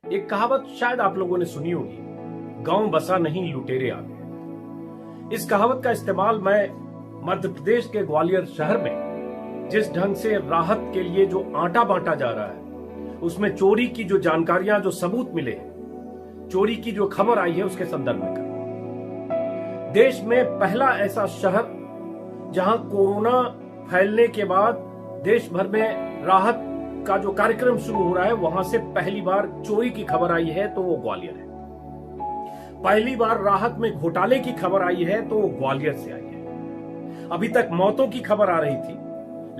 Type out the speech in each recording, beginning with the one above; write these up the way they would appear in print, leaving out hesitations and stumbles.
एक कहावत शायद आप लोगों ने सुनी होगी, गांव बसा नहीं लुटेरे आ गए। इस कहावत का इस्तेमाल मैं मध्य प्रदेश के ग्वालियर शहर में जिस ढंग से राहत के लिए जो आटा बांटा जा रहा है, उसमें चोरी की जो जानकारियां, जो सबूत मिले हैं, चोरी की जो खबर आई है, उसके संदर्भ में करें। देश में पहला ऐसा शहर जहां कोरोना फैलने के बाद देश भर में राहत का जो कार्यक्रम शुरू हो रहा है, वहां से पहली बार चोरी की खबर आई है तो वो ग्वालियर है। पहली बार राहत में घोटाले की खबर आई है तो वो ग्वालियर से आई है। अभी तक मौतों की खबर आ रही थी,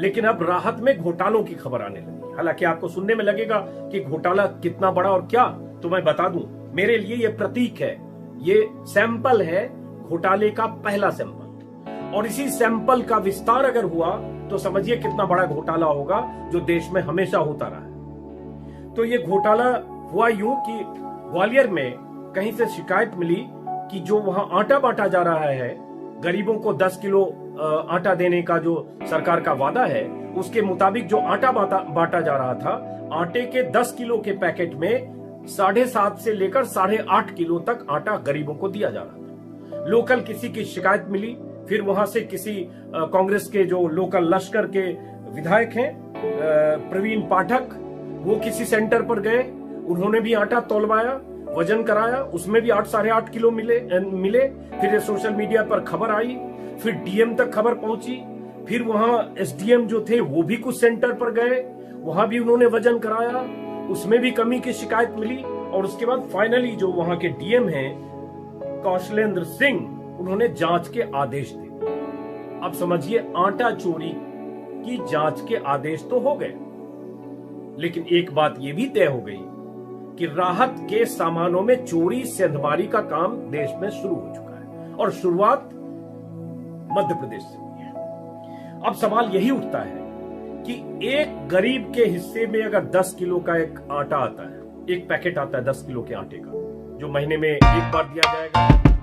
लेकिन अब राहत में घोटालों की खबर आने लगी। हालांकि आपको सुनने में लगेगा कि घोटाला कितना बड़ा और क्या, तो मैं बता दूं, मेरे लिए ये प्रतीक है, ये सैंपल है, घोटाले का पहला सैंपल। और इसी सैंपल का विस्तार अगर हुआ तो समझिए कितना बड़ा घोटाला होगा, जो देश में हमेशा होता रहा है। तो ये घोटाला हुआ यूं कि ग्वालियर में कहीं से शिकायत मिली कि जो वहां आटा बांटा जा रहा है, गरीबों को 10 किलो आटा देने का जो सरकार का वादा है, उसके मुताबिक जो आटा बांटा जा रहा था, आटे के 10 किलो के पैकेट में 7.5 से लेकर 8.5 किलो तक आटा गरीबों को दिया जा रहा था। लोकल किसी की शिकायत मिली, फिर वहां से किसी कांग्रेस के जो लोकल लश्कर के विधायक हैं प्रवीण पाठक, वो किसी सेंटर पर गए, उन्होंने भी आटा तौलवाया, वजन कराया, उसमें भी 8-8.5 किलो मिले। फिर सोशल मीडिया पर खबर आई, फिर डीएम तक खबर पहुंची, फिर वहां एसडीएम जो थे वो भी कुछ सेंटर पर गए, वहां भी उन्होंने वजन कराया, उसमें भी कमी की शिकायत मिली। और उसके बाद फाइनली जो वहां के डीएम हैं कौशलेंद्र सिंह, उन्होंने जांच के आदेश दिए। अब समझिए, आटा चोरी की जांच के आदेश तो हो गए, लेकिन एक बात यह भी तय हो गई कि राहत के सामानों में चोरी सेंधमारी का काम देश में शुरू हो चुका है, और शुरुआत मध्य प्रदेश से हुई है। अब सवाल यही उठता है कि एक गरीब के हिस्से में अगर 10 किलो का एक आटा आता है, एक पैकेट आता है 10 किलो के आटे का, जो महीने में एक बार दिया जाएगा,